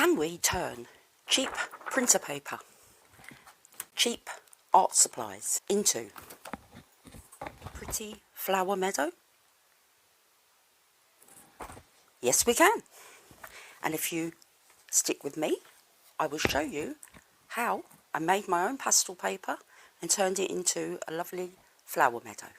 Can we turn cheap printer paper, cheap art supplies into pretty flower meadow? Yes, we can. And if you stick with me, I will show you how I made my own pastel paper and turned it into a lovely flower meadow.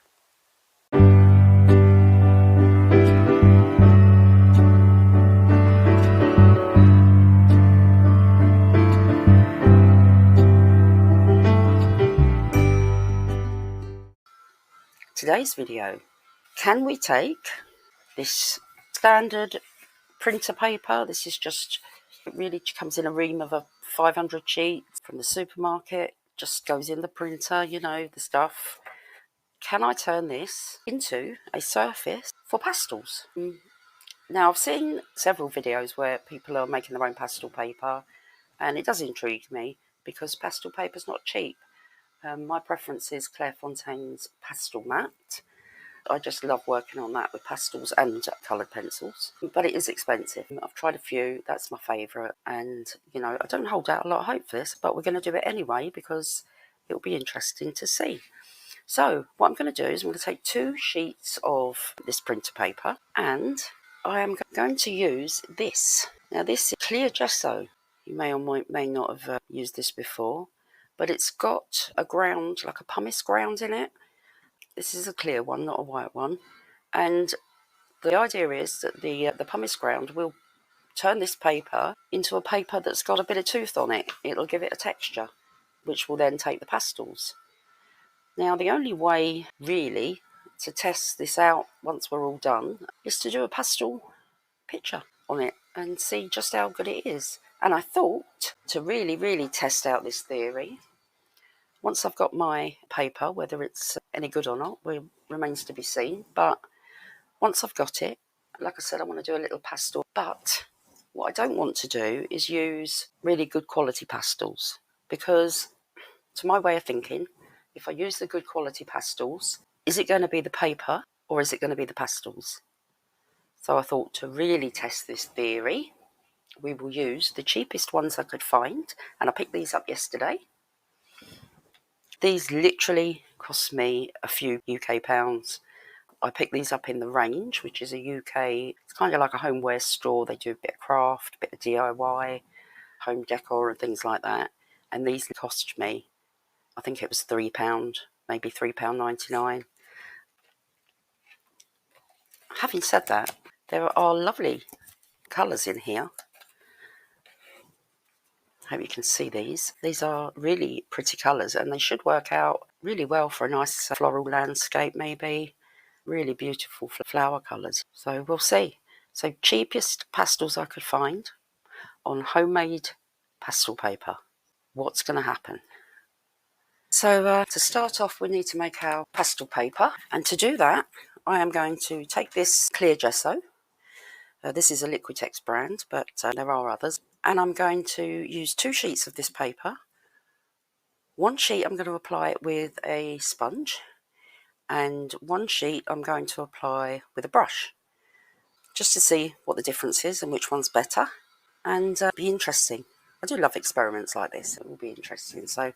Today's video, can we take this standard printer paper? This is just, it really comes in a ream of 500 sheets from the supermarket, just goes in the printer, you know, the stuff. Can I turn this into a surface for pastels? Now, I've seen several videos where people are making their own pastel paper, and it does intrigue me because pastel paper is not cheap. My preference is Clairefontaine's pastel mat. I just love working on that with pastels and coloured pencils, but it is expensive. I've tried a few, that's my favourite, and you know, I don't hold out a lot of hope for this, but we're going to do it anyway because it'll be interesting to see. So what I'm going to do is I'm going to take 2 sheets of this printer paper, and I am going to use this. Now this is clear gesso. You may or may not have used this before, but it's got a ground, like a pumice ground in it. This is a clear one, not a white one. And the idea is that the pumice ground will turn this paper into a paper that's got a bit of tooth on it. It'll give it a texture, which will then take the pastels. Now, the only way, really, to test this out once we're all done is to do a pastel picture on it and see just how good it is. And I thought to really, really test out this theory, once I've got my paper, whether it's any good or not, remains to be seen. But once I've got it, like I said, I want to do a little pastel. But what I don't want to do is use really good quality pastels, because to my way of thinking, if I use the good quality pastels, is it going to be the paper or is it going to be the pastels? So I thought to really test this theory, we will use the cheapest ones I could find. And I picked these up yesterday. These literally cost me a few UK pounds. I picked these up in the Range, which is a UK, it's kind of like a homeware store. They do a bit of craft, a bit of DIY, home decor and things like that. And these cost me, I think it was £3, maybe £3.99. Having said that, there are lovely colours in here. I hope you can see these. These are really pretty colours, and they should work out really well for a nice floral landscape maybe. Really beautiful flower colours. So we'll see. So cheapest pastels I could find on homemade pastel paper. What's going to happen? So to start off, we need to make our pastel paper, and to do that I am going to take this clear gesso. This is a Liquitex brand, but there are others. And I'm going to use 2 sheets of this paper. 1 sheet I'm going to apply it with a sponge, and 1 sheet I'm going to apply with a brush, just to see what the difference is and which one's better, and be interesting. I do love experiments like this. It will be interesting. So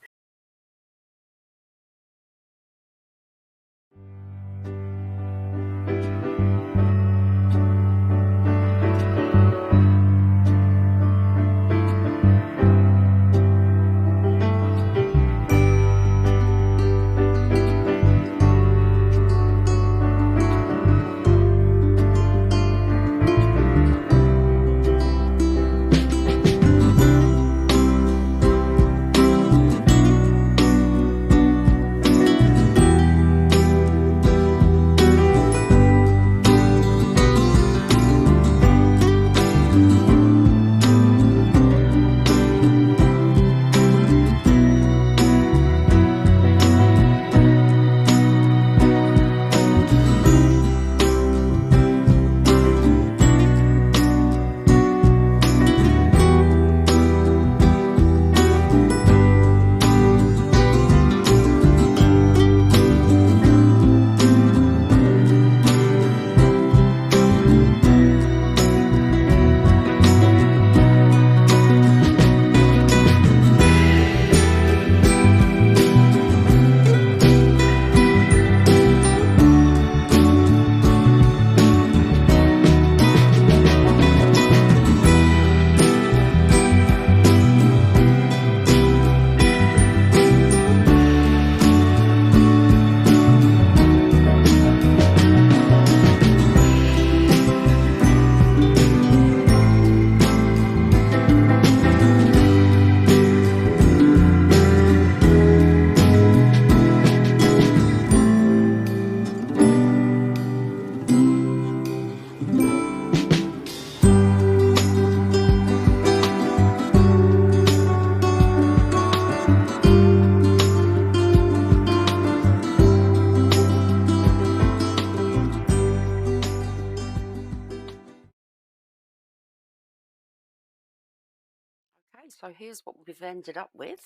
Okay, so here's what we've ended up with.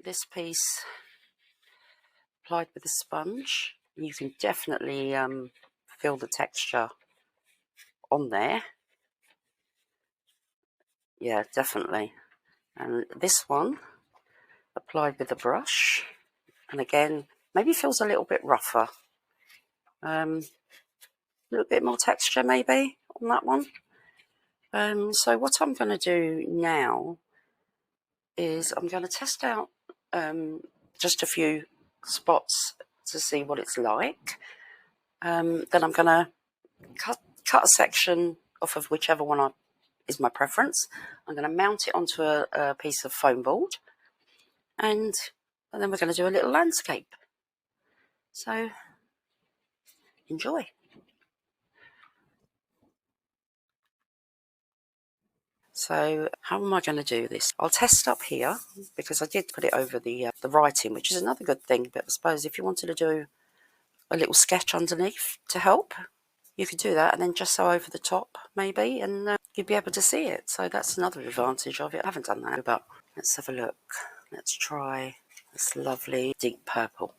This piece applied with a sponge. You can definitely feel the texture on there. Yeah, definitely. And this one applied with a brush, and again, maybe feels a little bit rougher. A little bit more texture maybe on that one. So what I'm going to do now is I'm going to test out just a few spots to see what it's like. Then I'm going to cut a section off of whichever one is my preference. I'm going to mount it onto a piece of foam board, and then we're going to do a little landscape. So enjoy. So how am I going to do this? I'll test up here because I did put it over the writing, which is another good thing. But I suppose if you wanted to do a little sketch underneath to help, you could do that, and then just so over the top maybe, and you'd be able to see it. So that's another advantage of it. I haven't done that, but let's have a look. Let's try this lovely deep purple.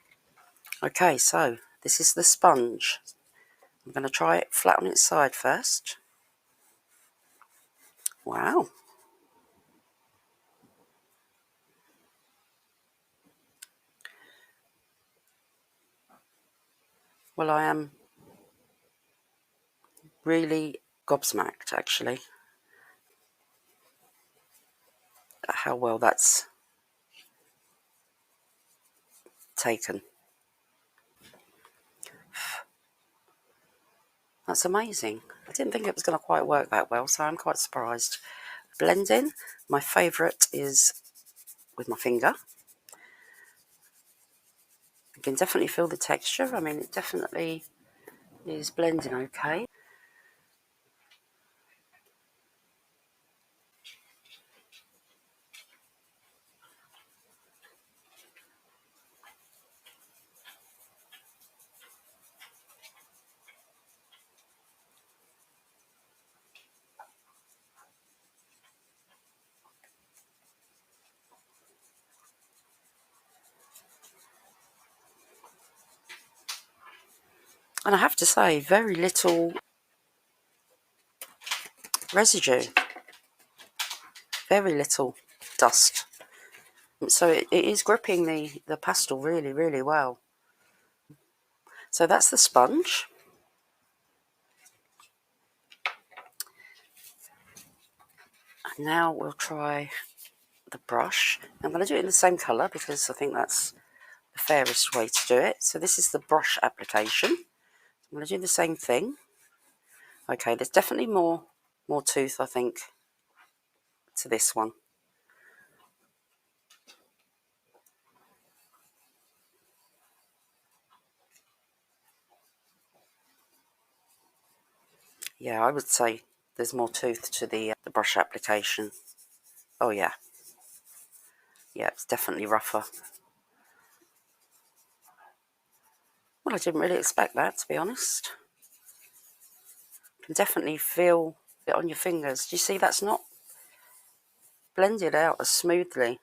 Okay, so this is the sponge. I'm going to try it flat on its side first. Wow. Well, I am really gobsmacked, actually, at how well that's taken. That's amazing. I didn't think it was going to quite work that well, so I'm quite surprised. Blending, my favourite is with my finger. You can definitely feel the texture. I mean, it definitely is blending okay. And I have to say, very little residue, very little dust. So it is gripping the pastel really, really well. So that's the sponge. And now we'll try the brush. I'm going to do it in the same colour because I think that's the fairest way to do it. So this is the brush application. I'm going to do the same thing. Okay, there's definitely more tooth, I think, to this one. Yeah, I would say there's more tooth to the brush application. Oh yeah. Yeah, it's definitely rougher. Well, I didn't really expect that, to be honest. You can definitely feel it on your fingers. Do you see that's not blended out as smoothly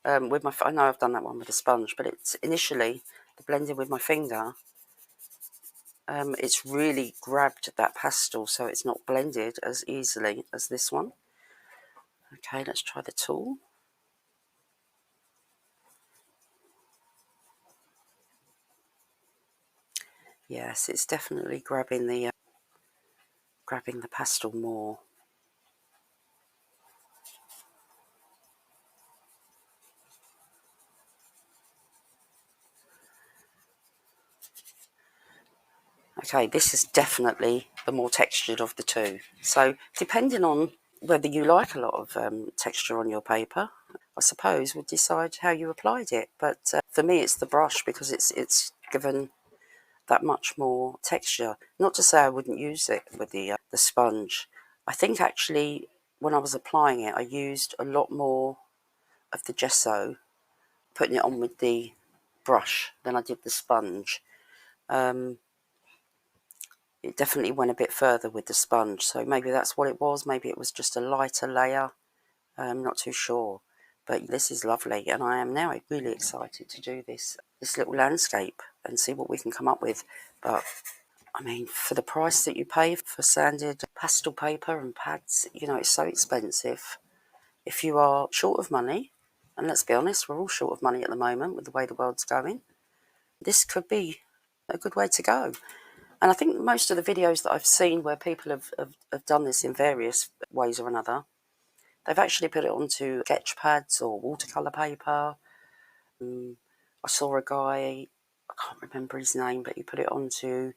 with my... I know I've done that one with a sponge, but it's initially the blending with my finger. It's really grabbed that pastel, so it's not blended as easily as this one. Okay, let's try the tool. Yes, it's definitely grabbing the pastel more. Okay, this is definitely the more textured of the two. So depending on whether you like a lot of texture on your paper, I suppose would decide how you applied it. But for me, it's the brush because it's given that much more texture. Not to say I wouldn't use it with the sponge. I think actually when I was applying it, I used a lot more of the gesso, putting it on with the brush than I did the sponge. It definitely went a bit further with the sponge, so maybe that's what it was. Maybe it was just a lighter layer I'm not too sure. But this is lovely, and I am now really excited to do this little landscape and see what we can come up with. But I mean, for the price that you pay for sanded pastel paper and pads, you know, it's so expensive. If you are short of money, and let's be honest, we're all short of money at the moment with the way the world's going, this could be a good way to go. And I think most of the videos that I've seen where people have done this in various ways or another, they've actually put it onto sketch pads or watercolour paper. I saw a guy, I can't remember his name, but he put it onto,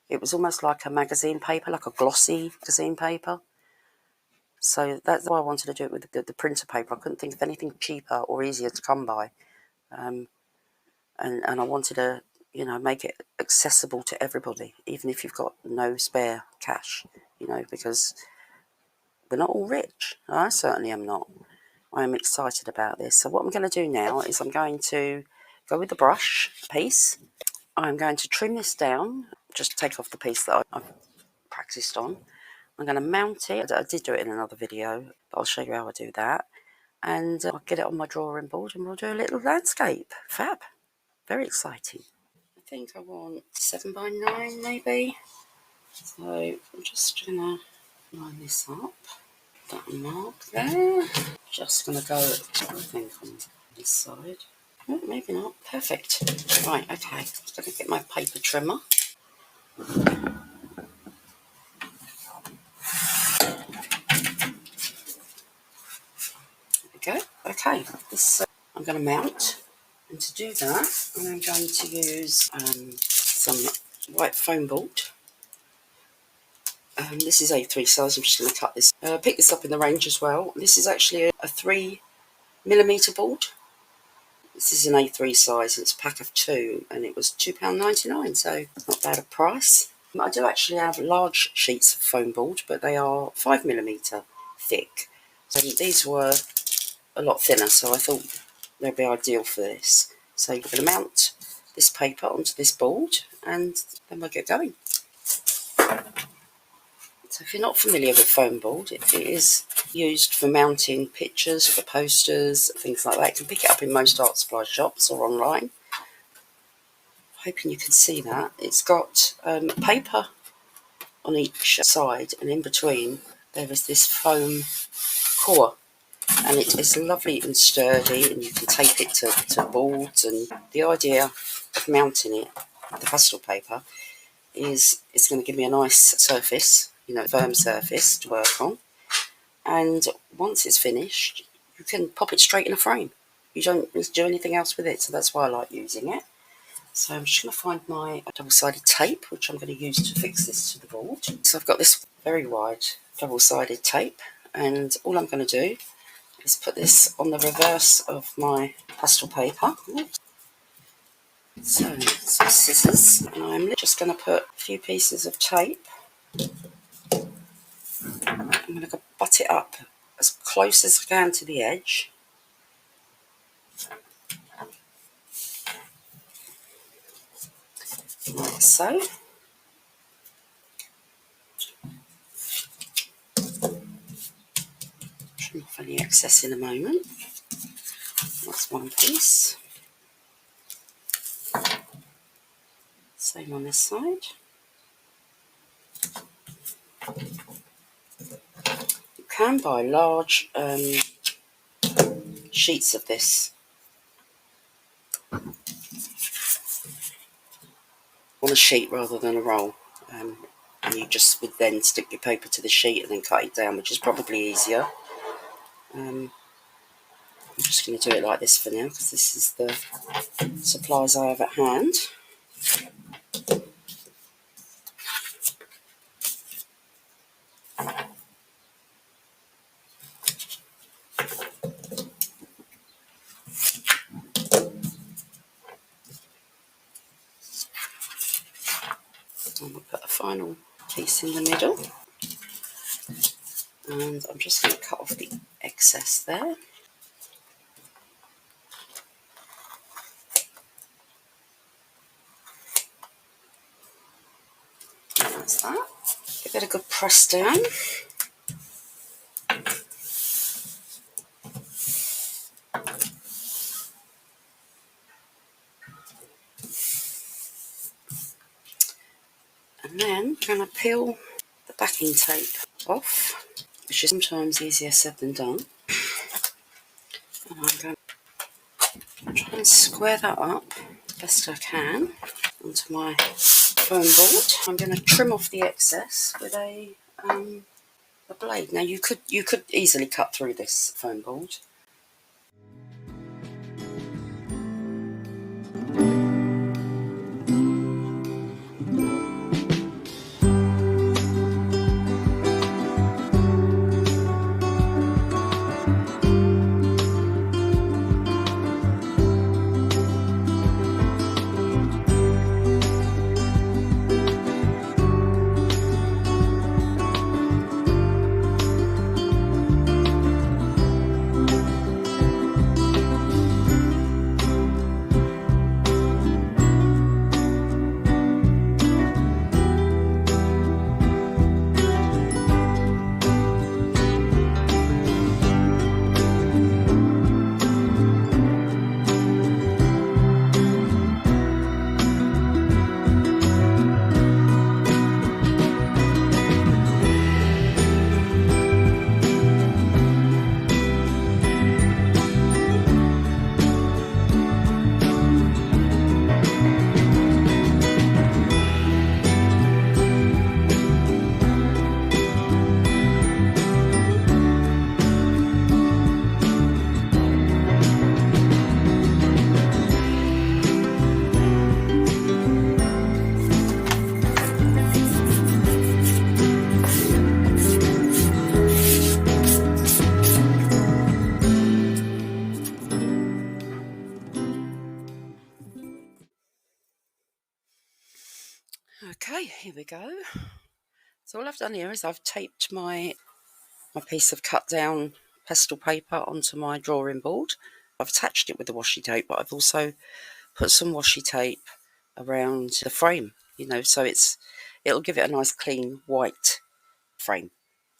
it was almost like a magazine paper, like a glossy magazine paper. So that's why I wanted to do it with the printer paper. I couldn't think of anything cheaper or easier to come by. And I wanted to, you know, make it accessible to everybody, even if you've got no spare cash, you know, because we're not all rich. I certainly am not. I am excited about this. So what I'm going to do now is I'm going to go with the brush piece. I'm going to trim this down, just take off the piece that I've practiced on. I'm going to mount it. I did do it in another video, but I'll show you how I do that. And I'll get it on my drawing board and we'll do a little landscape. Fab. Very exciting. I think I want 7 by 9 maybe. So I'm just going to line this up. That mark there. Just going to go, I think, on this side. Oh, maybe not. Perfect. Right, okay. I'm going to get my paper trimmer. There we go. Okay. This I'm going to mount. And to do that, I'm going to use some white foam board. This is A3 size. I'm just going to cut this. Pick this up in the range as well. This is actually a 3mm board. This is an A3 size. It's a pack of 2, and it was £2.99, so not bad a price. I do actually have large sheets of foam board, but they are 5mm thick. So these were a lot thinner, so I thought they'd be ideal for this. So you're going to mount this paper onto this board, and then we'll get going. So if you're not familiar with foam board, it is used for mounting pictures, for posters, things like that. You can pick it up in most art supply shops or online. Hoping you can see that. It's got paper on each side, and in between there is this foam core, and it is lovely and sturdy, and you can tape it to boards. And the idea of mounting it with the pastel paper is it's going to give me a nice surface, you know, firm surface to work on. And once it's finished, you can pop it straight in a frame. You don't need to do anything else with it, so that's why I like using it. So I'm just going to find my double-sided tape, which I'm going to use to fix this to the board. So I've got this very wide double-sided tape, and all I'm going to do is put this on the reverse of my pastel paper. So some scissors, and I'm just going to put a few pieces of tape. I'm going to butt it up as close as I can to the edge. Like so. Trim off any excess in a moment. That's one piece. Same on this side. You can buy large sheets of this on a sheet rather than a roll. And you just would then stick your paper to the sheet and then cut it down, which is probably easier. I'm just going to do it like this for now because this is the supplies I have at hand. And we'll put a final piece in the middle. And I'm just going to cut off the excess there. And that's that. Give it a good press down. And then I'm going to peel the backing tape off, which is sometimes easier said than done. And I'm going to try and square that up best I can onto my foam board. I'm going to trim off the excess with a blade. Now you could easily cut through this foam board. Okay, here we go. So all I've done here is I've taped my piece of cut down pastel paper onto my drawing board. I've attached it with the washi tape, but I've also put some washi tape around the frame, so it'll give it a nice clean white frame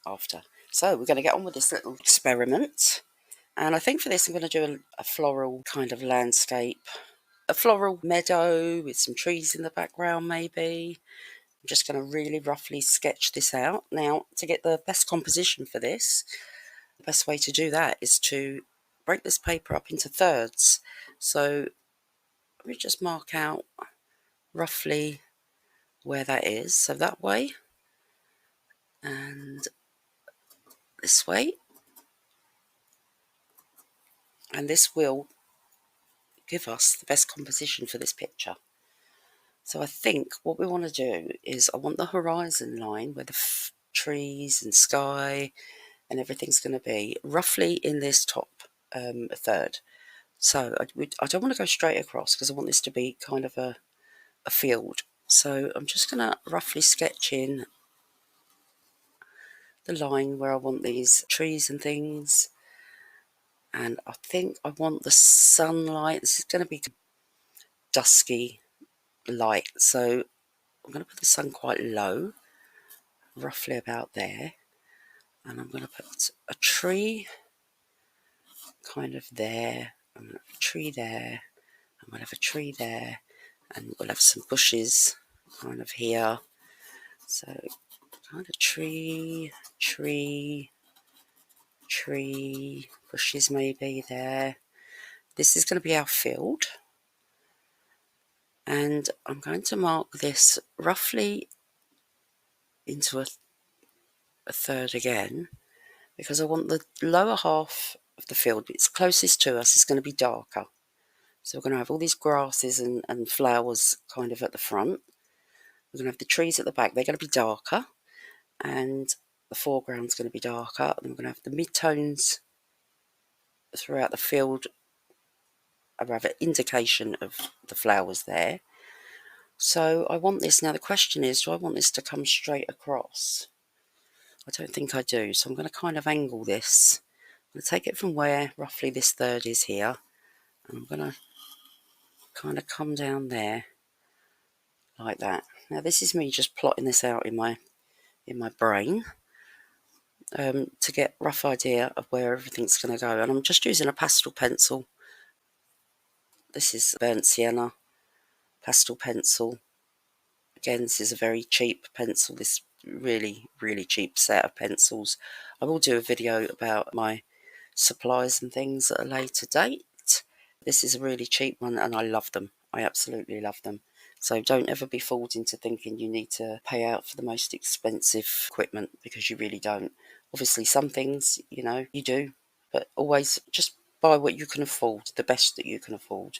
after. So we're going to get on with this little experiment, and I think for this I'm going to do a floral kind of landscape, a floral meadow with some trees in the background maybe. I'm just going to really roughly sketch this out. Now, to get the best composition for this, the best way to do that is to break this paper up into thirds. So let me just mark out roughly where that is. So that way and this way. And this will give us the best composition for this picture. So I think what we want to do is I want the horizon line where the trees and sky and everything's going to be roughly in this top third. So I don't want to go straight across because I want this to be kind of a field. So I'm just going to roughly sketch in the line where I want these trees and things. And I think I want the sunlight. This is going to be dusky light. So I'm going to put the sun quite low, roughly about there. And I'm going to put a tree kind of there. I'm going to have a tree there. I'm going to have a tree there. And we'll have some bushes kind of here. So kind of tree, bushes maybe there. This is going to be our field. And I'm going to mark this roughly into a third again, because I want the lower half of the field, it's closest to us, is going to be darker. So we're going to have all these grasses and flowers kind of at the front. We're going to have the trees at the back. They're going to be darker. And the foreground's going to be darker. And we're going to have the mid-tones throughout the field, a rather indication of the flowers there. So I want this, now the question is, do I want this to come straight across? I don't think I do, so I'm going to kind of angle this. I'm going to take it from where roughly this third is here, and I'm going to kind of come down there like that. Now this is me just plotting this out in my brain to get a rough idea of where everything's going to go, and I'm just using a pastel pencil. This is burnt sienna pastel pencil, Again, this is a very cheap pencil, this really, really cheap set of pencils. I will do a video about my supplies and things at a later date. This is a really cheap one and I love them. I absolutely love them. So don't ever be fooled into thinking you need to pay out for the most expensive equipment, because you really don't. Obviously some things, you know, you do, but always just buy what you can afford, the best that you can afford.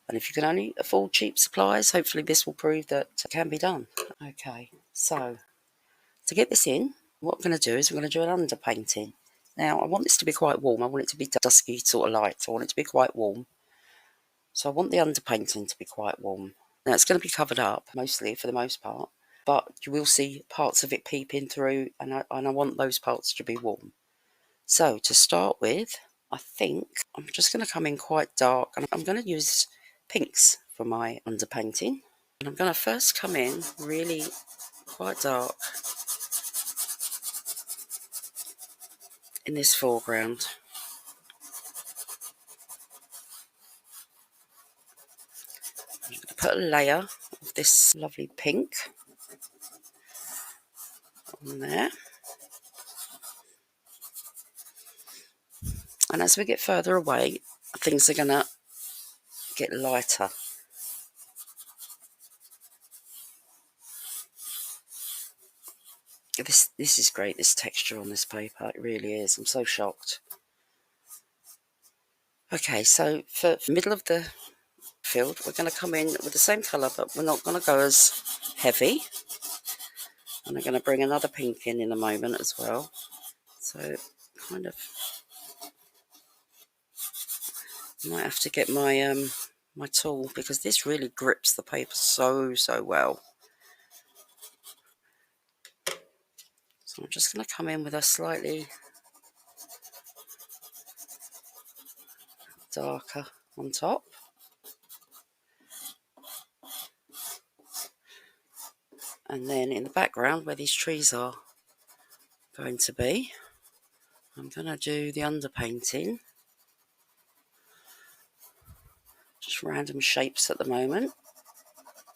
And if you can only afford cheap supplies, hopefully this will prove that it can be done. Okay, so to get this in, what I'm going to do is we're going to do an underpainting. Now, I want this to be quite warm. I want it to be dusky sort of light. So I want it to be quite warm. So I want the underpainting to be quite warm. Now, it's going to be covered up, mostly, for the most part. But you will see parts of it peeping through, and I want those parts to be warm. So, to start with, I think I'm just going to come in quite dark. And I'm going to use pinks for my underpainting. And I'm going to first come in really quite dark in this foreground. I'm going to put a layer of this lovely pink on there. And as we get further away, things are going to get lighter. This is great, this texture on this paper. It really is. I'm so shocked. Okay, so for the middle of the field, we're going to come in with the same colour, but we're not going to go as heavy. And I'm going to bring another pink in a moment as well. So kind of, I might have to get my my tool, because this really grips the paper so well. So I'm just going to come in with a slightly darker on top. And then in the background where these trees are going to be, I'm going to do the underpainting. Just random shapes at the moment.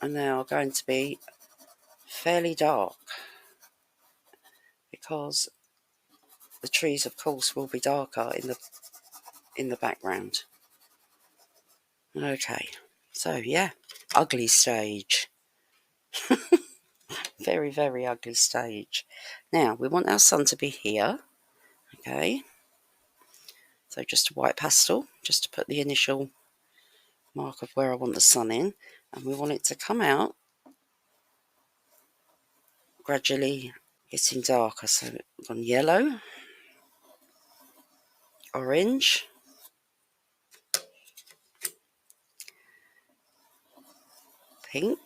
And they are going to be fairly dark, because the trees, of course, will be darker in the background. Okay, so yeah, ugly stage. Very ugly stage. Now, we want our sun to be here. Okay, so just a white pastel, just to put the initial mark of where I want the sun in. And we want it to come out gradually getting darker. So we've gone yellow, orange, pink.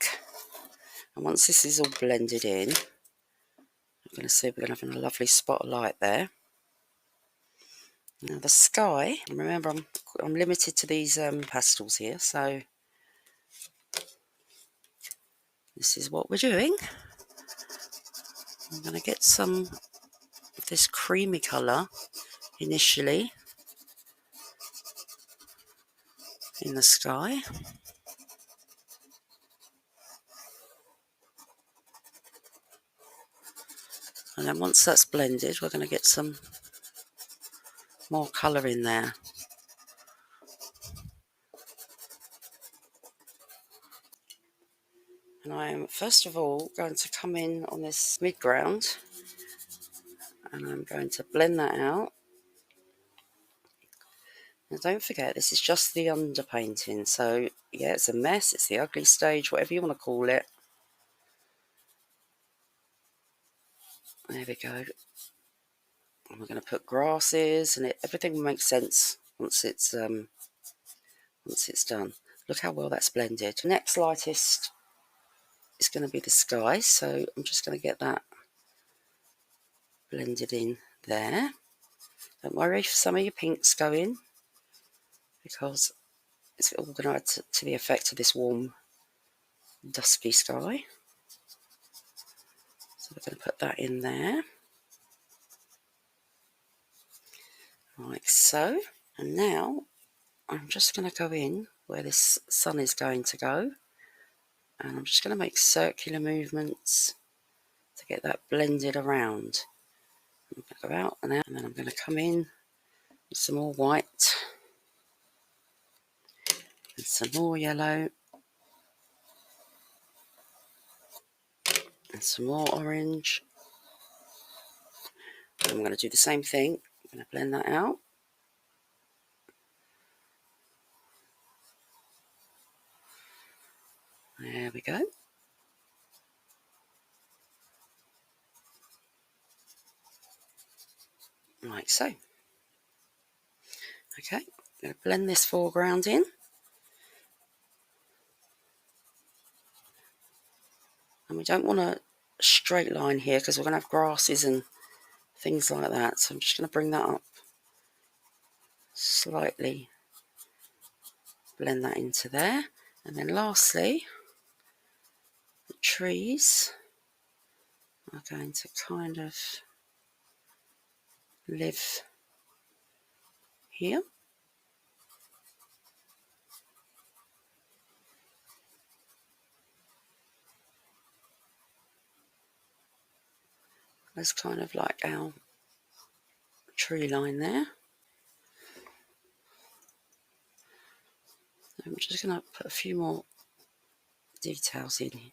And once this is all blended in, I'm going to see we're going to have a lovely spot of light there. Now the sky, remember I'm limited to these pastels here, so this is what we're doing. I'm going to get some of this creamy colour initially in the sky. And then once that's blended, we're going to get some more colour in there. And I am first of all going to come in on this mid-ground, and I'm going to blend that out. Now don't forget, this is just the underpainting, so yeah, it's a mess, it's the ugly stage, whatever you want to call it. There we go. And we're going to put grasses, and everything will make sense once it's done. Look how well that's blended. The next lightest is going to be the sky, so I'm just going to get that blended in there. Don't worry if some of your pinks go in, because it's all going to add to the effect of this warm, dusky sky. So we're going to put that in there, like so. And now I'm just going to go in where this sun is going to go, And I'm just going to make circular movements to get that blended around. I'm going to go out and out, and then I'm going to come in with some more white and some more yellow and some more orange. And I'm going to do the same thing. I'm going to blend that out. There we go. Like so. Okay, I'm going to blend this foreground in. And we don't want a straight line here because we're going to have grasses and things like that. So I'm just going to bring that up slightly, blend that into there. And then lastly, the trees are going to kind of live here. There's kind of like our tree line there. I'm just going to put a few more details in here.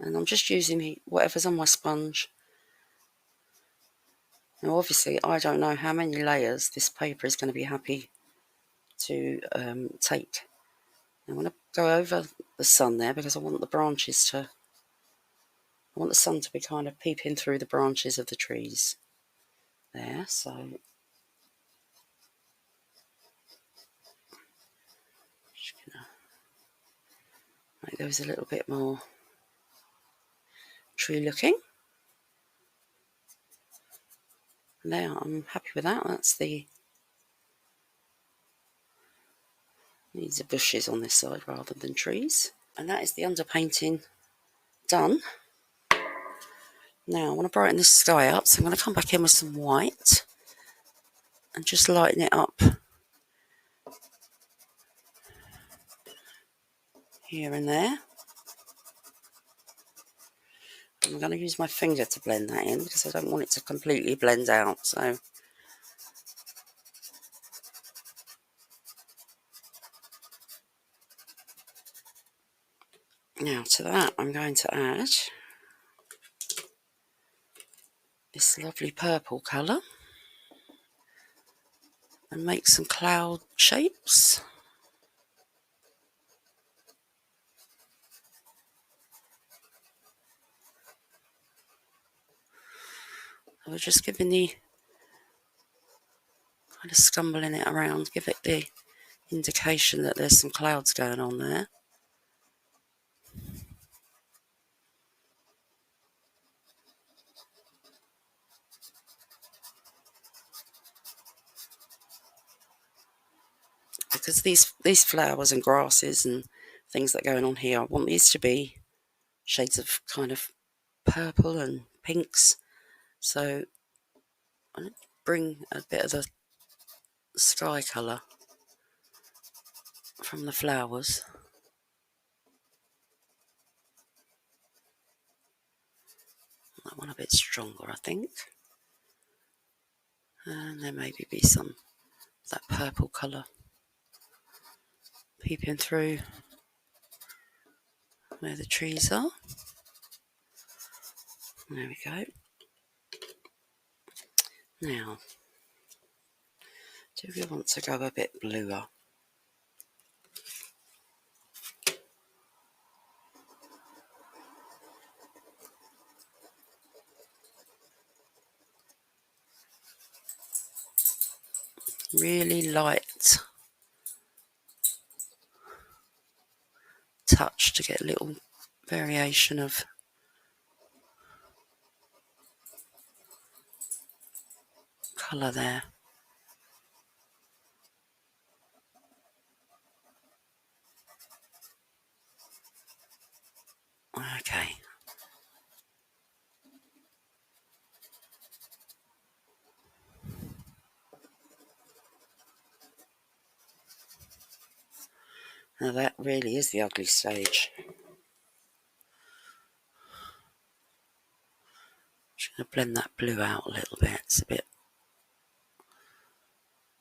And I'm just using whatever's on my sponge. Now obviously I don't know how many layers this paper is going to be happy to take. I'm going to go over the sun there because I want the branches to, I want the sun to be kind of peeping through the branches of the trees there. So just going to make those a little bit more tree looking. And there, I'm happy with that. That's the, these are bushes on this side rather than trees. And that is the underpainting done. Now I want to brighten this sky up, so I'm going to come back in with some white and just lighten it up here and there. I'm going to use my finger to blend that in because I don't want it to completely blend out. So now to that I'm going to add this lovely purple colour and make some cloud shapes. So we're just giving the kind of scumbling it around, give it the indication that there's some clouds going on there. Because these flowers and grasses and things that are going on here, I want these to be shades of kind of purple and pinks. So I'm going to bring a bit of the sky colour from the flowers. That one a bit stronger, I think. And there maybe be some of that purple colour peeping through where the trees are. There we go. Now, do we want to go a bit bluer? Really light touch to get a little variation of colour there. Okay. Now that really is the ugly stage. I'll blend that blue out a little bit. It's a bit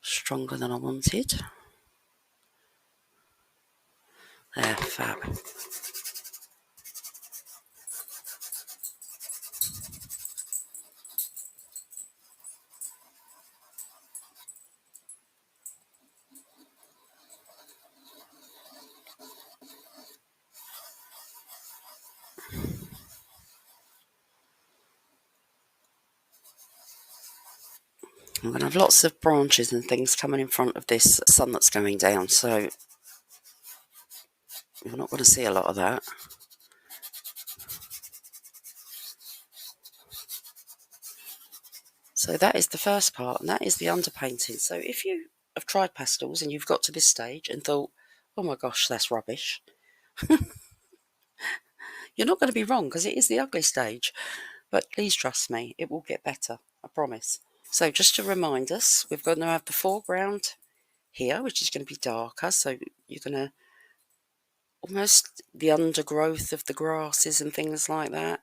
stronger than I wanted. There, fab. I'm going to have lots of branches and things coming in front of this sun that's going down, so you're not going to see a lot of that. So that is the first part, and that is the underpainting. So if you have tried pastels and you've got to this stage and thought, oh my gosh, that's rubbish, you're not going to be wrong, because it is the ugly stage. But please trust me, it will get better, I promise. So just to remind us, we're going to have the foreground here, which is going to be darker. So you're going to almost the undergrowth of the grasses and things like that.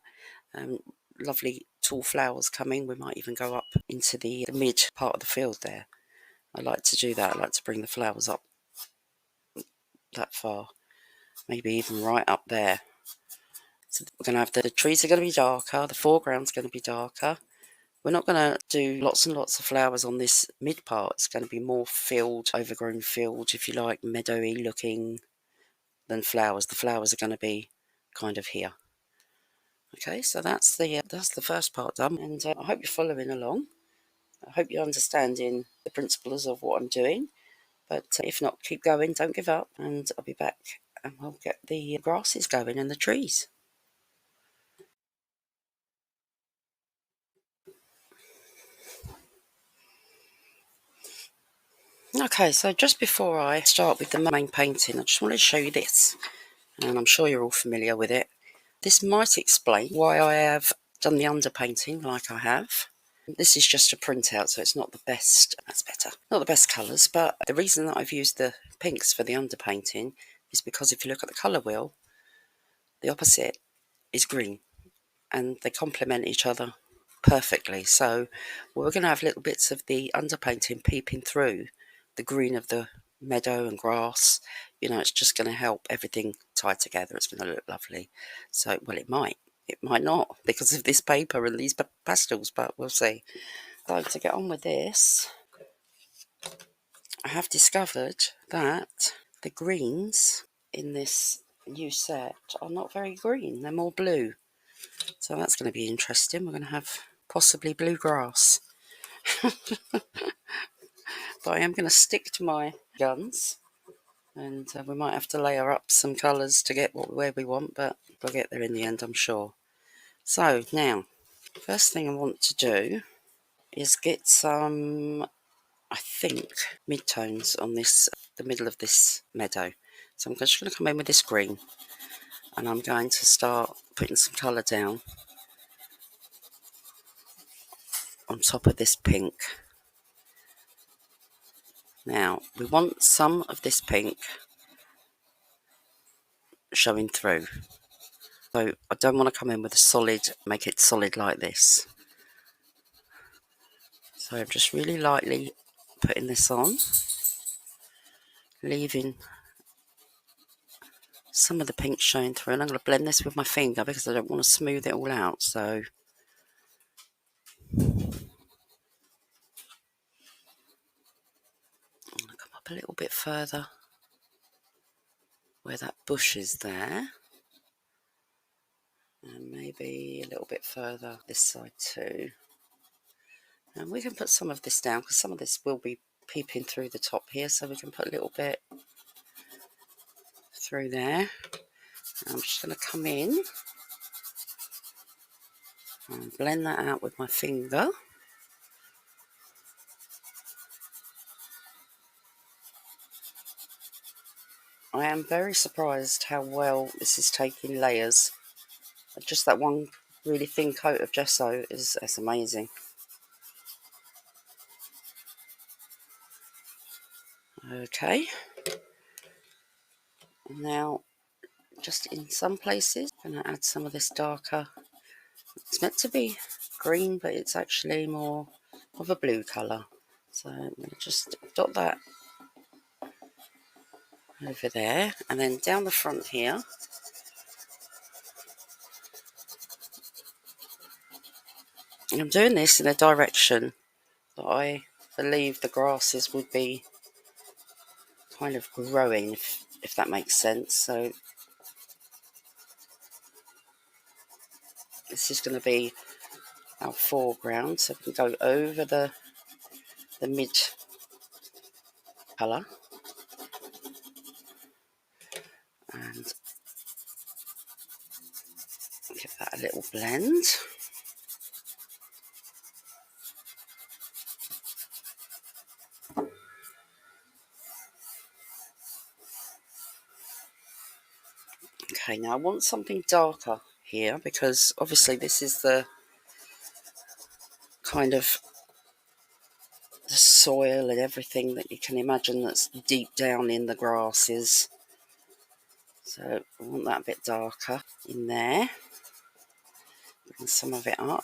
Lovely tall flowers coming. We might even go up into the mid part of the field there. I like to do that. I like to bring the flowers up that far, maybe even right up there. So we're going to have the trees are going to be darker, the foreground's going to be darker. We're not going to do lots and lots of flowers on this mid part. It's going to be more field, overgrown field, if you like, meadowy looking than flowers. The flowers are going to be kind of here. Okay, so that's the first part done, and I hope you're following along. I hope you're understanding the principles of what I'm doing. But if not, keep going, don't give up, and I'll be back and we'll get the grasses going and the trees. Okay, so just before I start with the main painting, I just wanted to show you this, and I'm sure you're all familiar with it. This might explain why I have done the underpainting like I have. This is just a printout, so it's not the best, that's better, not the best colours, but the reason that I've used the pinks for the underpainting is because if you look at the colour wheel, the opposite is green, and they complement each other perfectly. So we're going to have little bits of the underpainting peeping through the green of the meadow and grass. You know, it's just going to help everything tie together. It's going to look lovely. So, well, it might not, because of this paper and these pastels, but we'll see. So to get on with this, I have discovered that the greens in this new set are not very green. They're more blue. So that's going to be interesting. We're going to have possibly blue grass. But I am going to stick to my guns, and we might have to layer up some colours to get where we want, but we'll get there in the end, I'm sure. So now, first thing I want to do is get some, I think, mid-tones on this, the middle of this meadow. So I'm just going to come in with this green, and I'm going to start putting some colour down on top of this pink. Now, we want some of this pink showing through. So I don't want to come in with a solid, make it solid like this. So I'm just really lightly putting this on, leaving some of the pink showing through. And I'm going to blend this with my finger because I don't want to smooth it all out. So I'm going to come up a little bit further where that bush is there. And maybe a little bit further this side too. And we can put some of this down because some of this will be peeping through the top here. So we can put a little bit through there. I'm just going to come in and blend that out with my finger. I am very surprised how well this is taking layers. Just that one really thin coat of gesso it's amazing. Okay. Now, just in some places, I'm going to add some of this darker. It's meant to be green, but it's actually more of a blue colour. So I'm going to just dot that over there, and then down the front here, I'm doing this in a direction that I believe the grasses would be kind of growing, if that makes sense. So this is going to be our foreground, so we can go over the mid colour and give that a little blend. Okay, now I want something darker here, because obviously this is the kind of the soil and everything that you can imagine that's deep down in the grasses. So I want that a bit darker in there. Bring some of it up,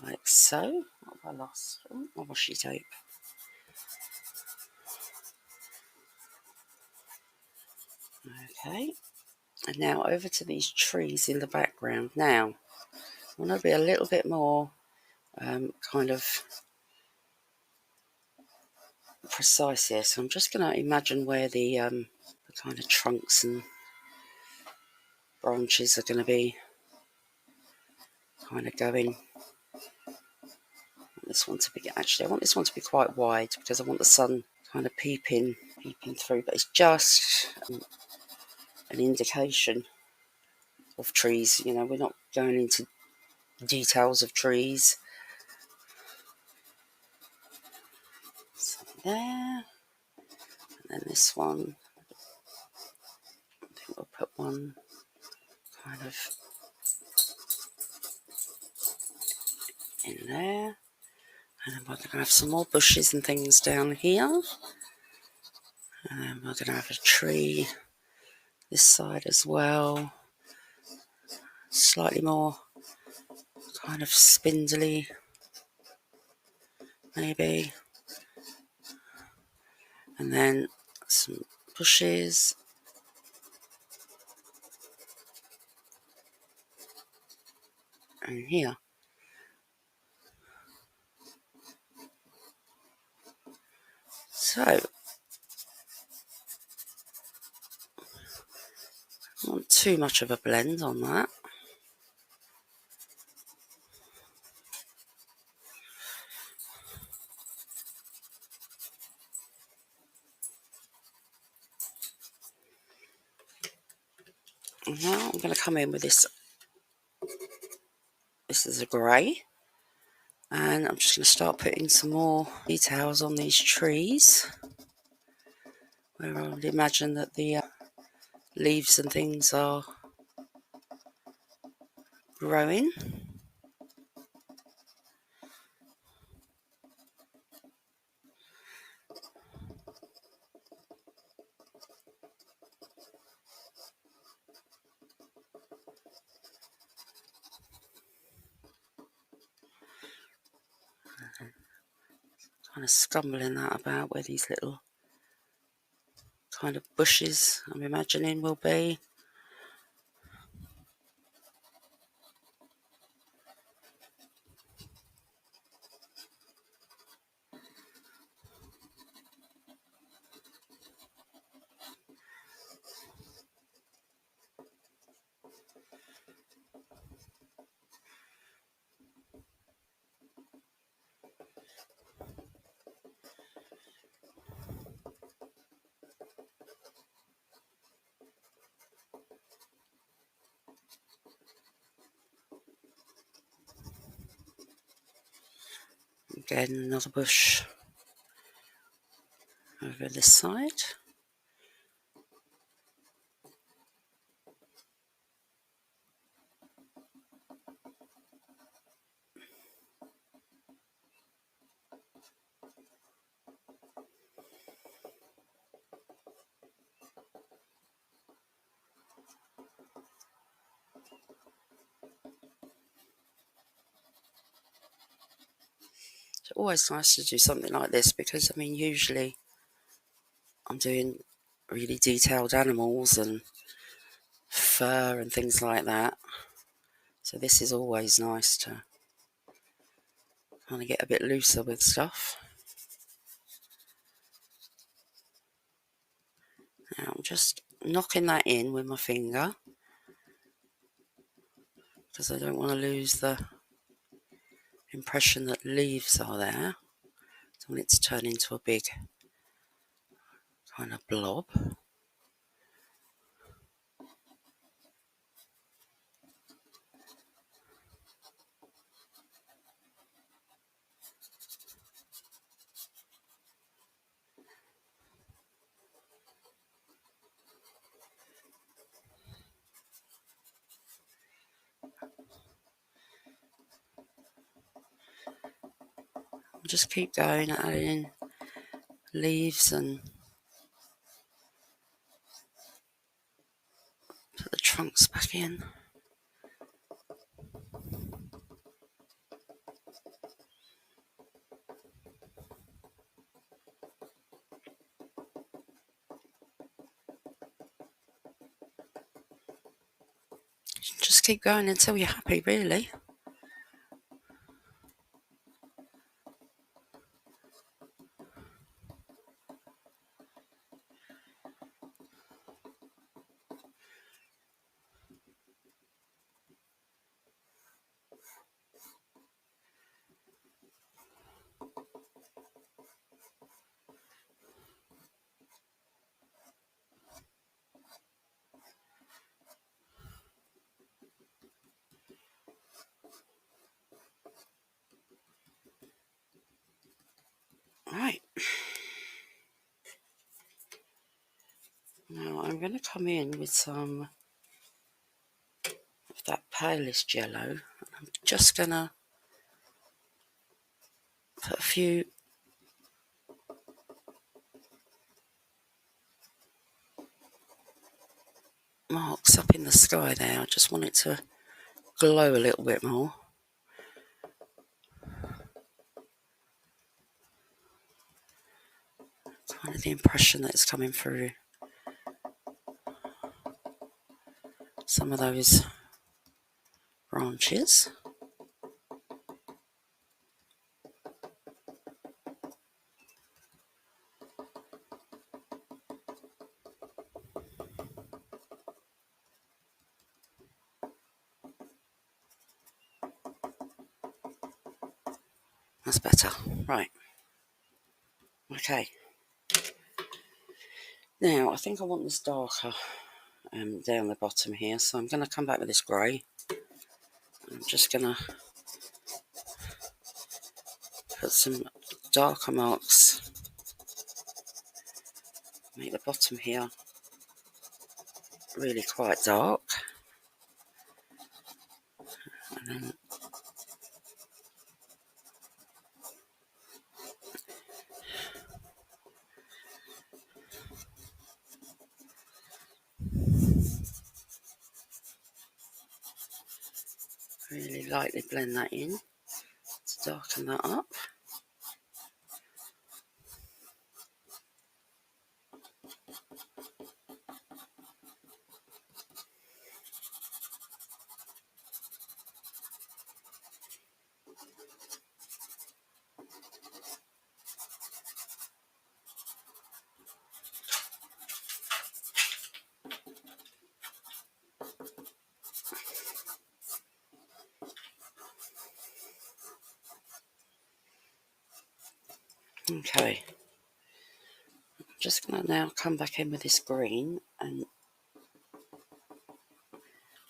like so. What have I lost? Oh, my washi tape. Okay, and now over to these trees in the background. Now, I want to be a little bit more kind of precise here. So I'm just going to imagine where the kind of trunks and branches are going to be kind of going. This one to be, actually I want this one to be quite wide, because I want the sun kind of peeping through, but it's just an indication of trees. You know, we're not going into details of trees. So there, and then this one, I think we'll put one kind of in there, and then we're going to have some more bushes and things down here, and then we're going to have a tree this side as well, slightly more kind of spindly maybe, and then some bushes and here. So I don't want too much of a blend on that. And now I'm going to come in with this. This is a grey, and I'm just going to start putting some more details on these trees, where I would imagine that the leaves and things are growing. Kind of stumbling that about where these little kind of bushes I'm imagining will be. Again, another bush over this side. always nice to do something like this because, I mean, usually I'm doing really detailed animals and fur and things like that. So this is always nice to kind of get a bit looser with stuff. Now I'm just knocking that in with my finger because I don't want to lose the impression that leaves are there. I want it to turn into a big kind of blob. Just keep going, adding leaves and put the trunks back in. Just keep going until you're happy, really. Right. Now I'm going to come in with some of that palest yellow. I'm just going to put a few marks up in the sky there. I just want it to glow a little bit more. Kind of the impression that it's coming through some of those branches. That's better. Right. Okay. Now, I think I want this darker down the bottom here, so I'm going to come back with this grey. I'm just going to put some darker marks. Make the bottom here really quite dark. And then really lightly blend that in to darken that up. Okay, I'm just going to now come back in with this green and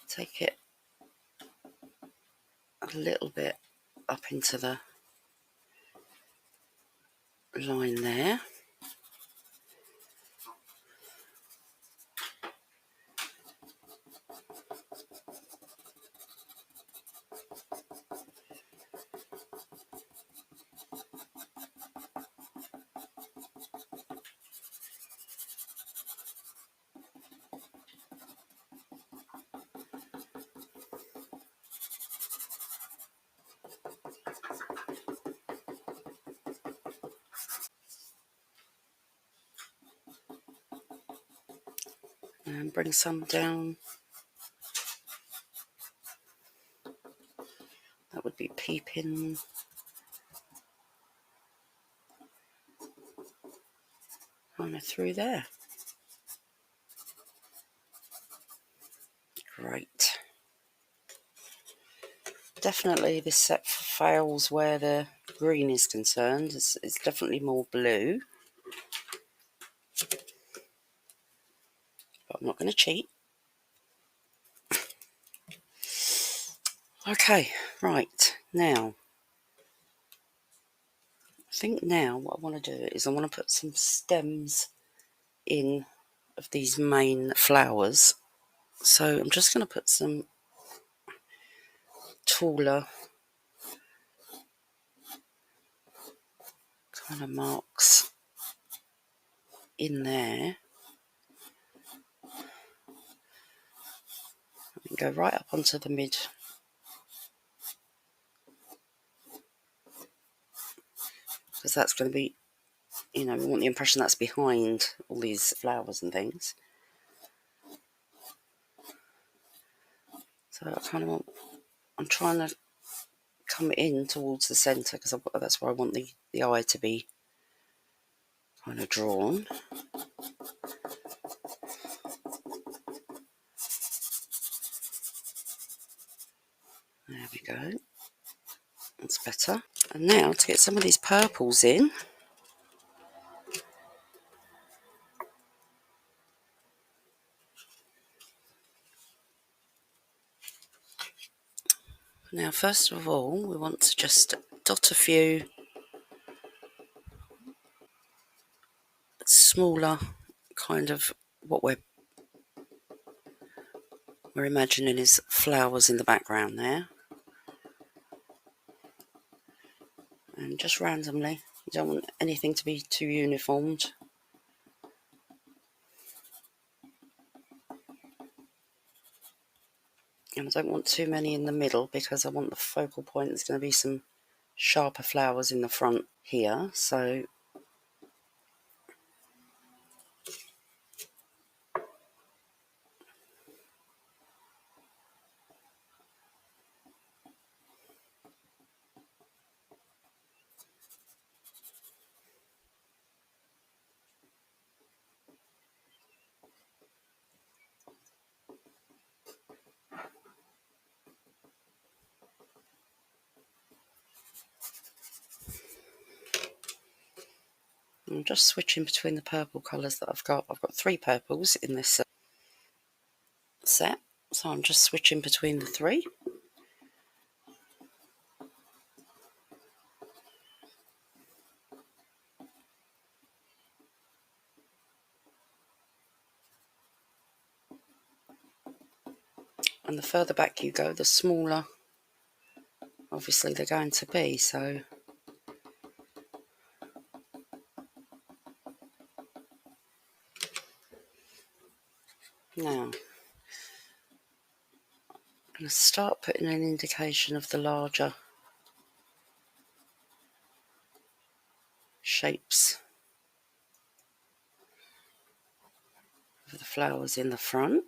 take it a little bit up into the line there. and bring some down. That would be peeping. Kind of through there. Great. Definitely this set fails where the green is concerned. It's definitely more blue. But I'm not going to cheat. Okay, right. Now, I think now what I want to do is I want to put some stems in of these main flowers. So I'm just going to put some taller kind of marks in there. And go right up onto the mid. Because that's going to be, you know, we want the impression that's behind all these flowers and things. So I kind of want, I'm trying to come in towards the centre because that's where I want the eye to be kind of drawn. There we go. That's better. And now to get some of these purples in. Now first of all we want to just dot a few smaller kind of what we're imagining is flowers in the background there. And just randomly, you don't want anything to be too uniformed. And I don't want too many in the middle because I want the focal point. There's going to be some sharper flowers in the front here, so I'm just switching between the purple colours that I've got. I've got 3 purples in this set, so I'm just switching between the 3. And the further back you go, the smaller obviously they're going to be, so now I'm going to start putting an indication of the larger shapes of the flowers in the front.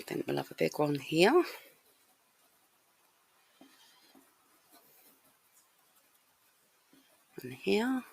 Then we'll have a big one here. And here.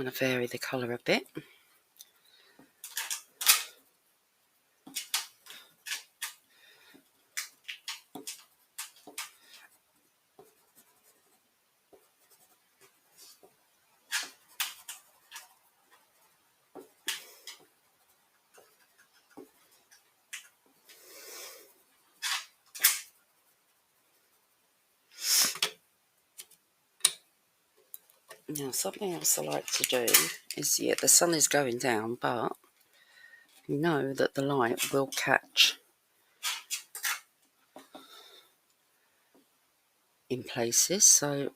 trying to vary the colour a bit. Now, something else I like to do is, yeah, the sun is going down, but you know that the light will catch in places, so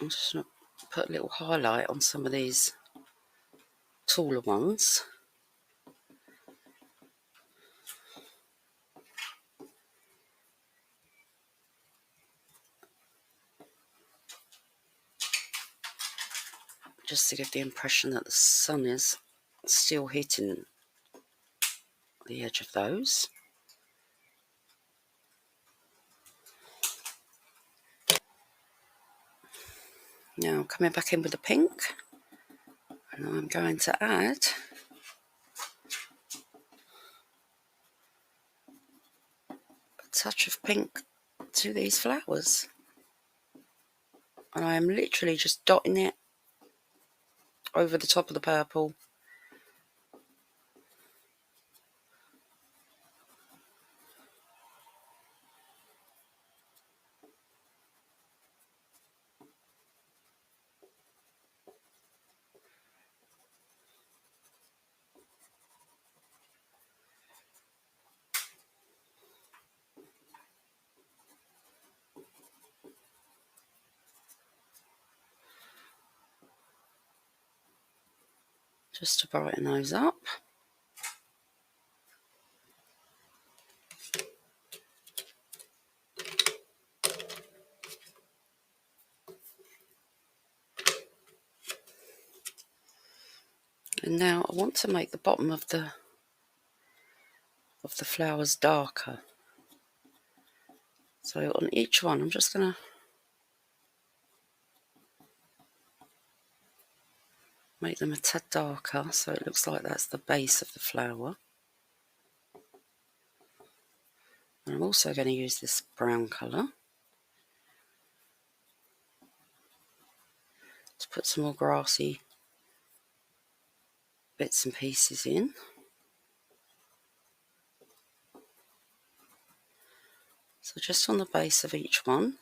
I'm just going to put a little highlight on some of these taller ones. Just to give the impression that the sun is still hitting the edge of those. Now coming back in with the pink, and I'm going to add a touch of pink to these flowers. And I am literally just dotting it over the top of the purple. Just to brighten those up. And now I want to make the bottom of the flowers darker. So on each one I'm just going to make them a tad darker, so it looks like that's the base of the flower. And I'm also going to use this brown colour to put some more grassy bits and pieces in. So just on the base of each one.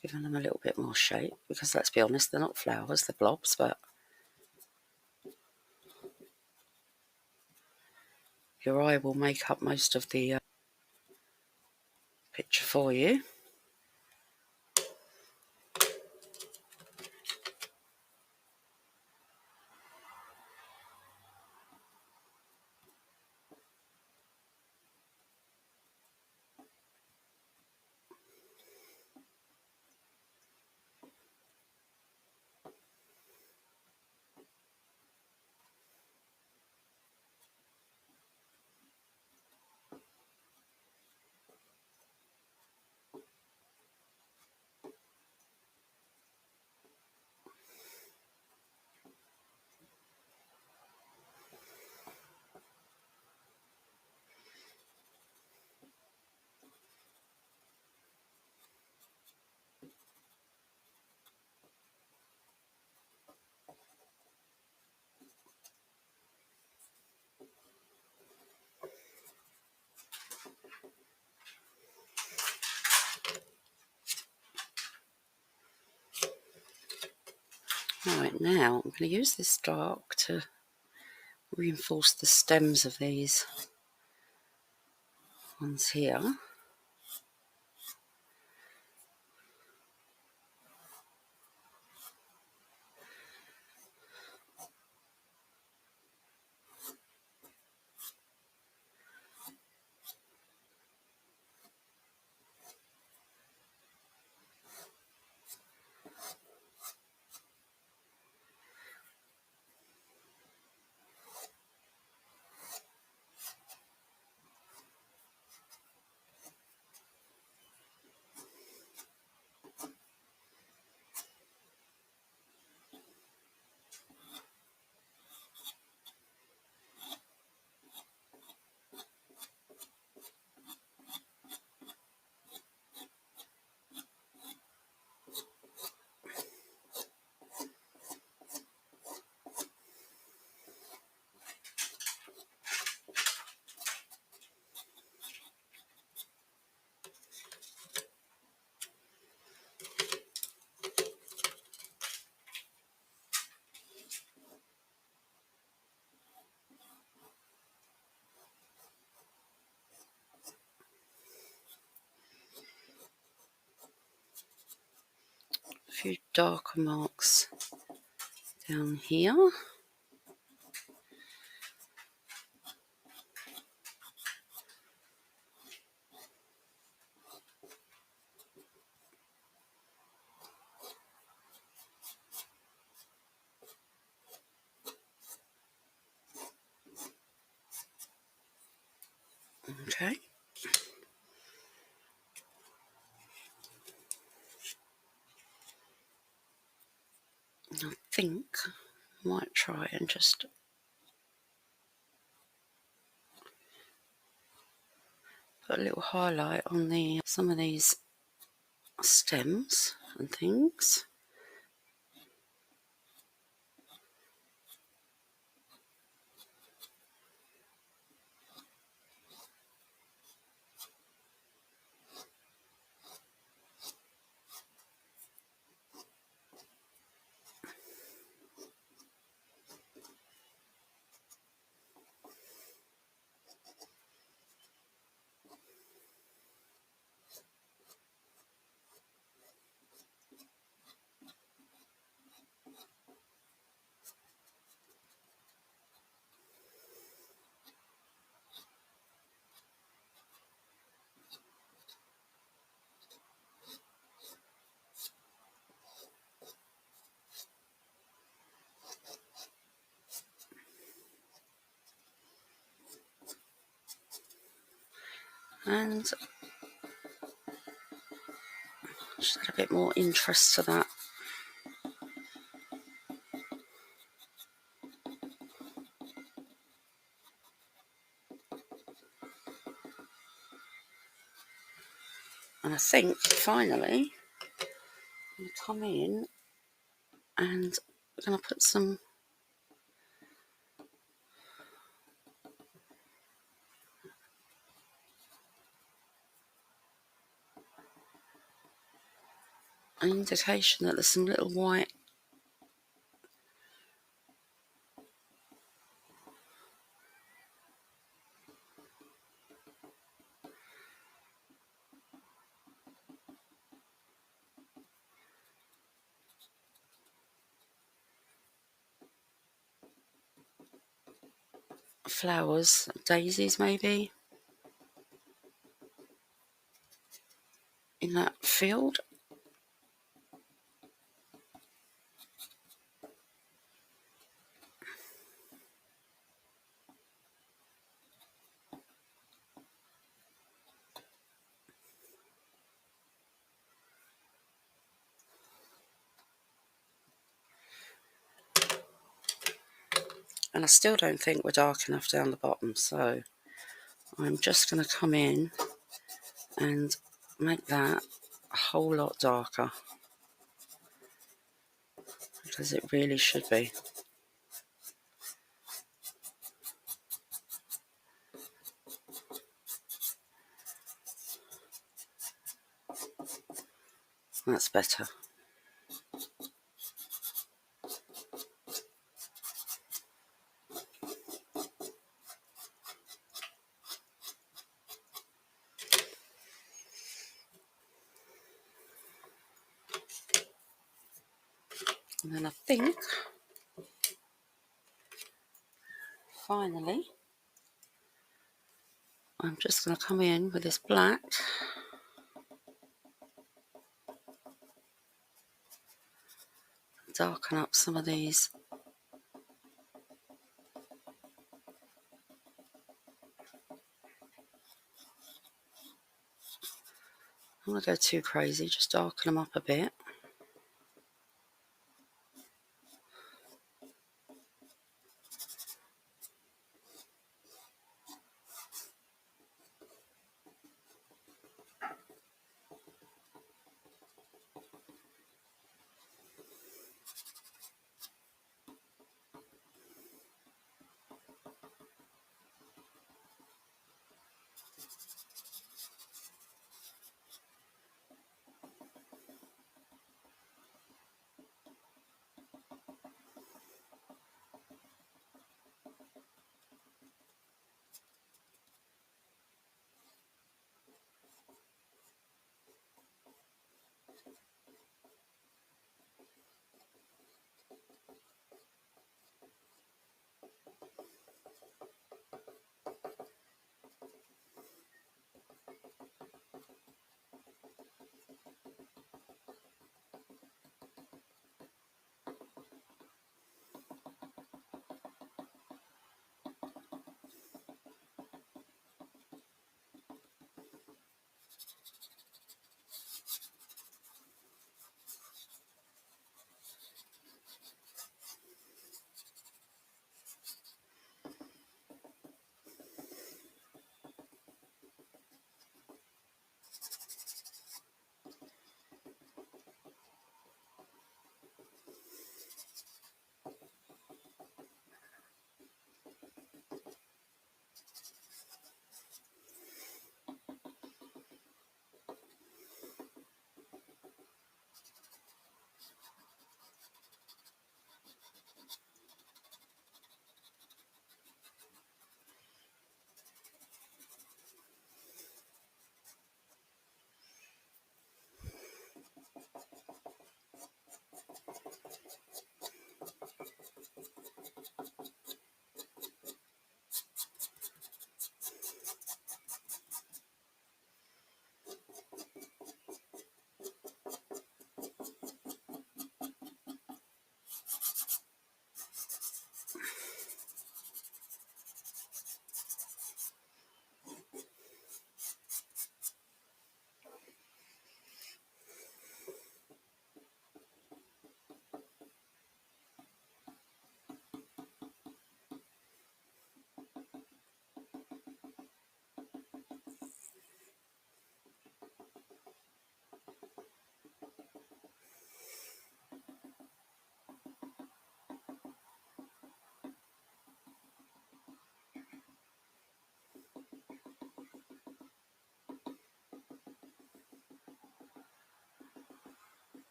Giving them a little bit more shape, because let's be honest, they're not flowers, they're blobs, but your eye will make up most of the picture for you. Right, now I'm going to use this dark to reinforce the stems of these ones here. few darker marks down here. Okay. I think I might try and just put a little highlight on the some of these stems and things. And just add a bit more interest to that. And I think finally I'm going to come in and I'm going to put some an indication that there's some little white flowers, daisies maybe, in that field. And I still don't think we're dark enough down the bottom, so I'm just going to come in and make that a whole lot darker, because it really should be. That's better. And then I think finally I'm just going to come in with this black darken up some of these. I don't want to go too crazy, just darken them up a bit.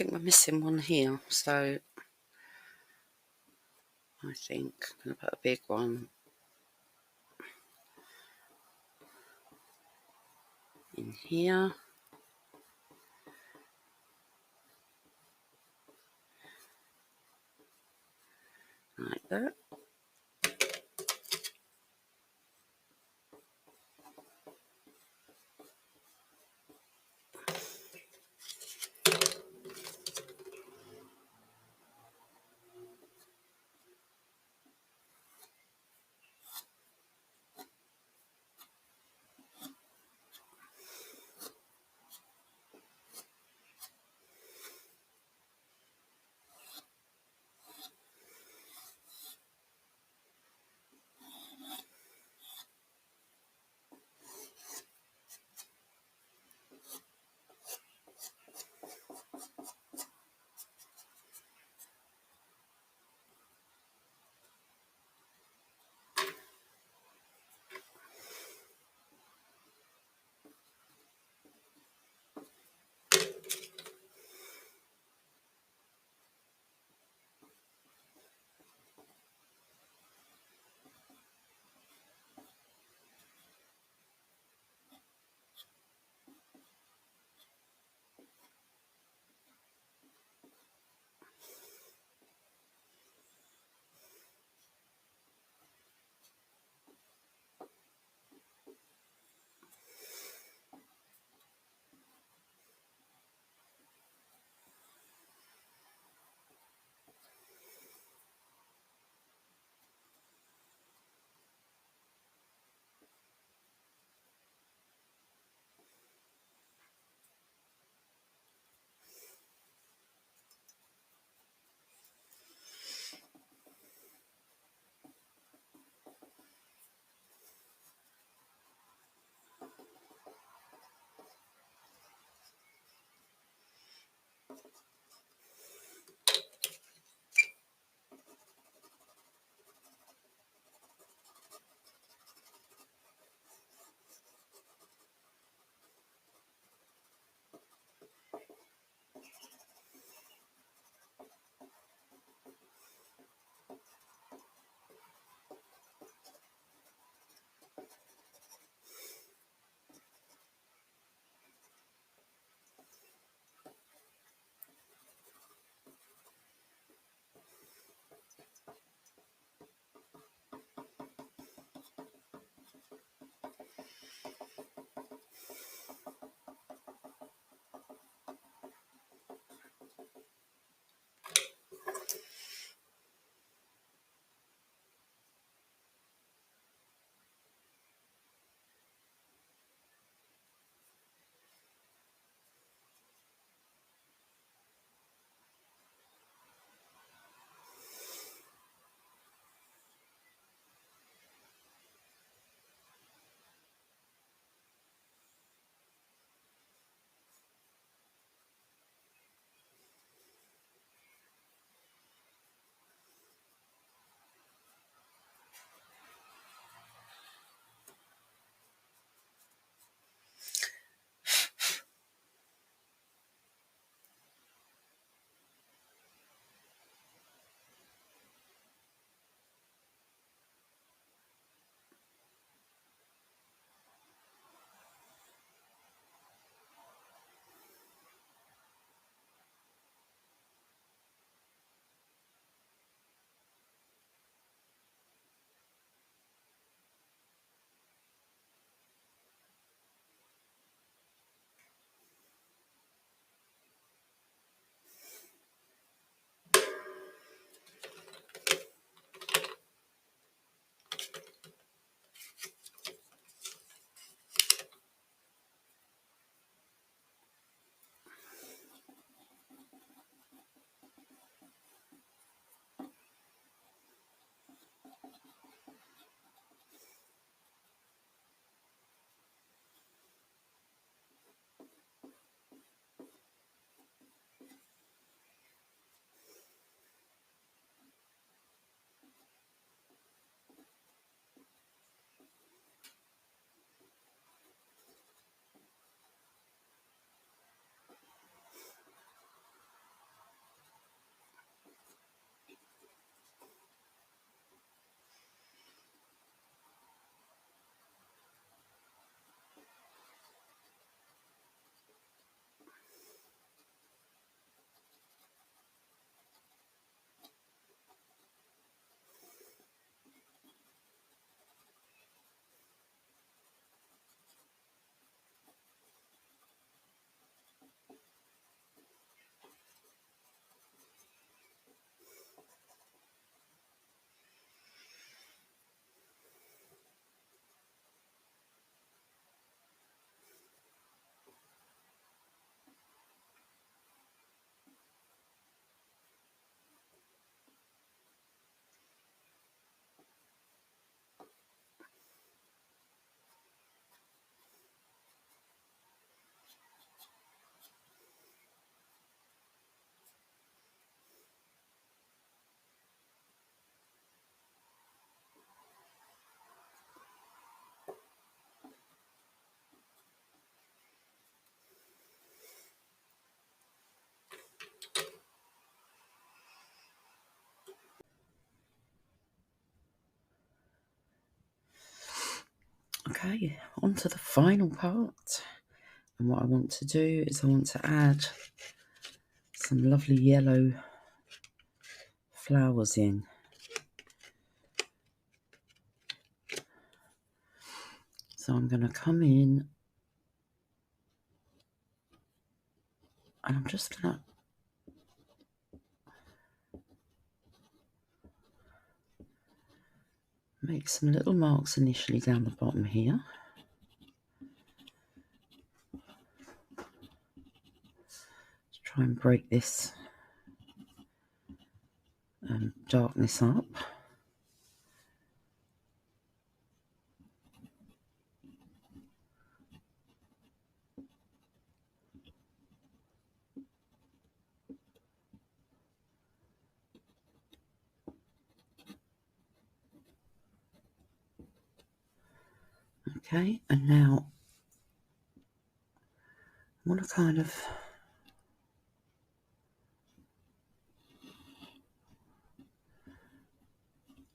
think we're missing one here, so I think I'm going to put a big one in here. Like that. Okay, on to the final part. And what I want to do is I want to add some lovely yellow flowers in. So I'm going to come in and I'm just going to make some little marks initially down the bottom here. Let's try and break this darkness up. Okay, and now I want to kind of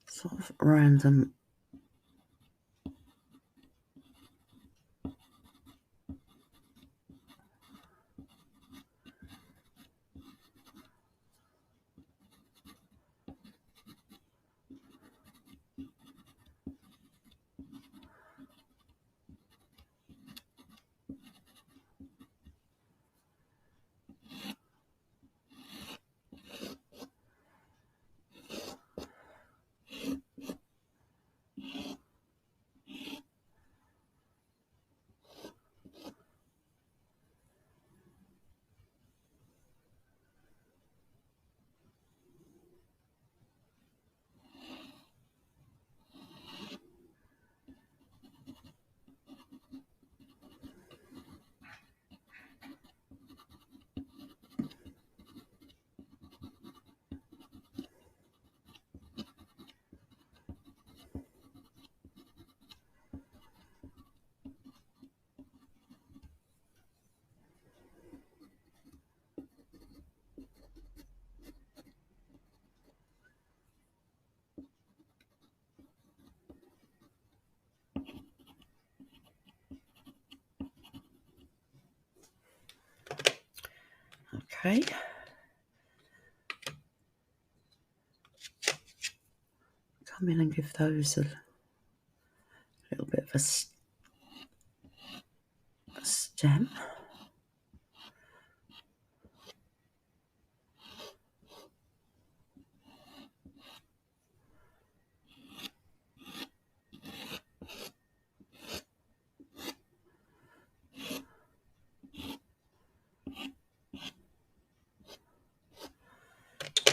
sort of random okay. Come in and give those a little bit of a stem.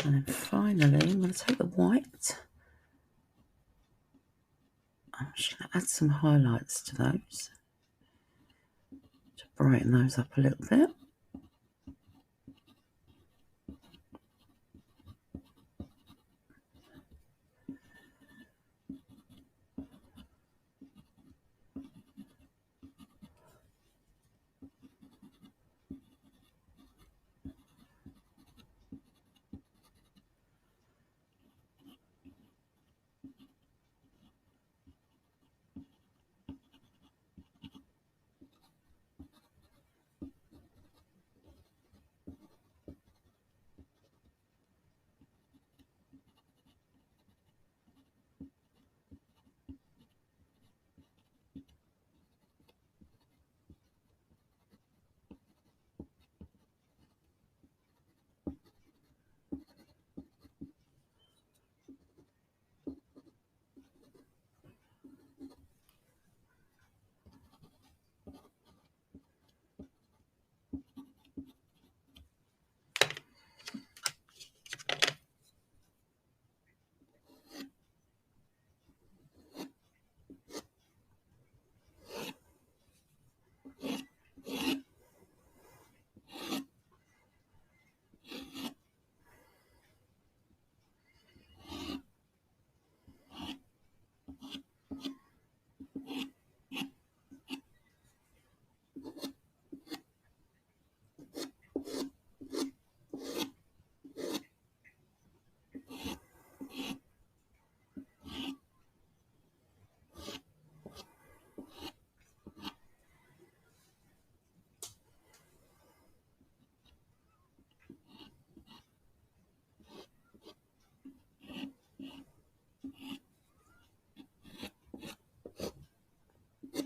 And then finally, I'm going to take the white. I'm just going to add some highlights to those to brighten those up a little bit.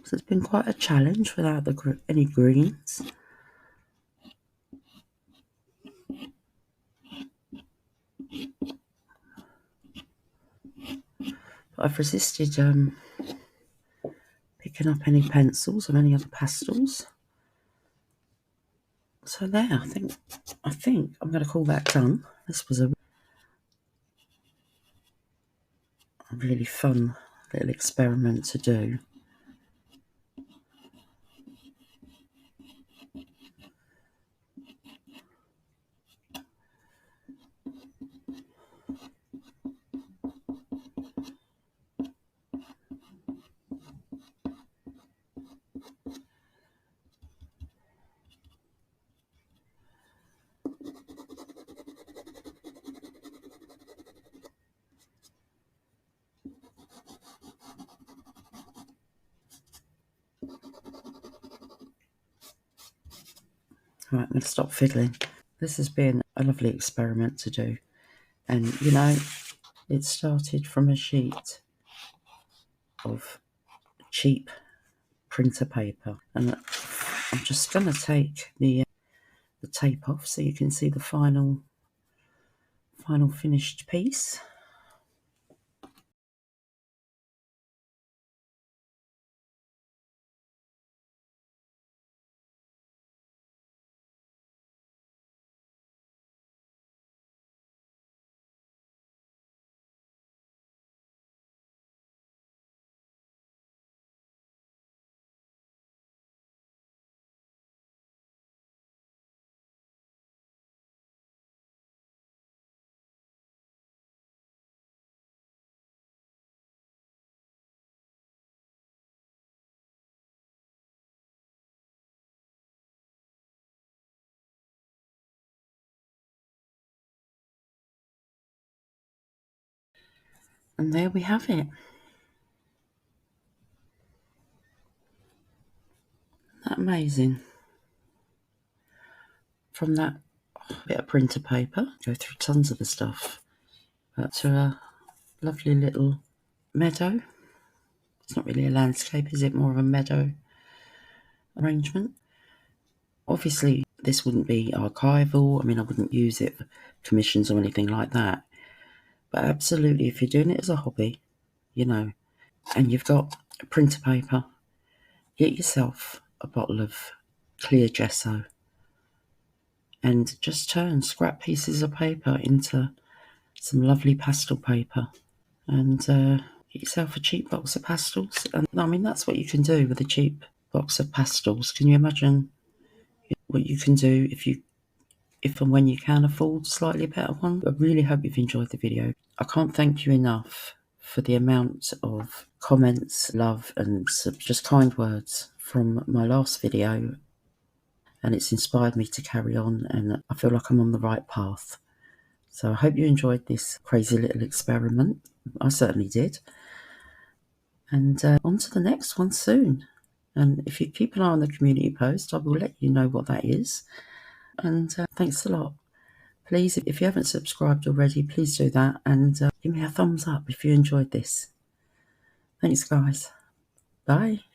So it's been quite a challenge without any greens. But I've resisted picking up any pencils or any other pastels. So there, I think I'm going to call that done. This was a really fun little experiment to do. Right, I'm going to stop fiddling. This has been a lovely experiment to do. And, you know, it started from a sheet of cheap printer paper. And I'm just going to take the tape off so you can see the final finished piece. And there we have it. Isn't that amazing? From that bit of printer paper, go through tons of the stuff, to a lovely little meadow. It's not really a landscape, is it? More of a meadow arrangement. Obviously, this wouldn't be archival. I mean, I wouldn't use it for commissions or anything like that. But absolutely, if you're doing it as a hobby, you know, and you've got printer paper, get yourself a bottle of clear gesso and just turn scrap pieces of paper into some lovely pastel paper, and get yourself a cheap box of pastels. And I mean, that's what you can do with a cheap box of pastels. Can you imagine what you can do if and when you can afford slightly better one? I really hope you've enjoyed the video. I can't thank you enough for the amount of comments, love, and just kind words from my last video, and it's inspired me to carry on, and I feel like I'm on the right path. So I hope you enjoyed this crazy little experiment. I certainly did. And on to the next one soon. And if you keep an eye on the community post, I will let you know what that is. And thanks a lot. Please, if you haven't subscribed already, please do that. And give me a thumbs up if you enjoyed this. Thanks, guys. Bye.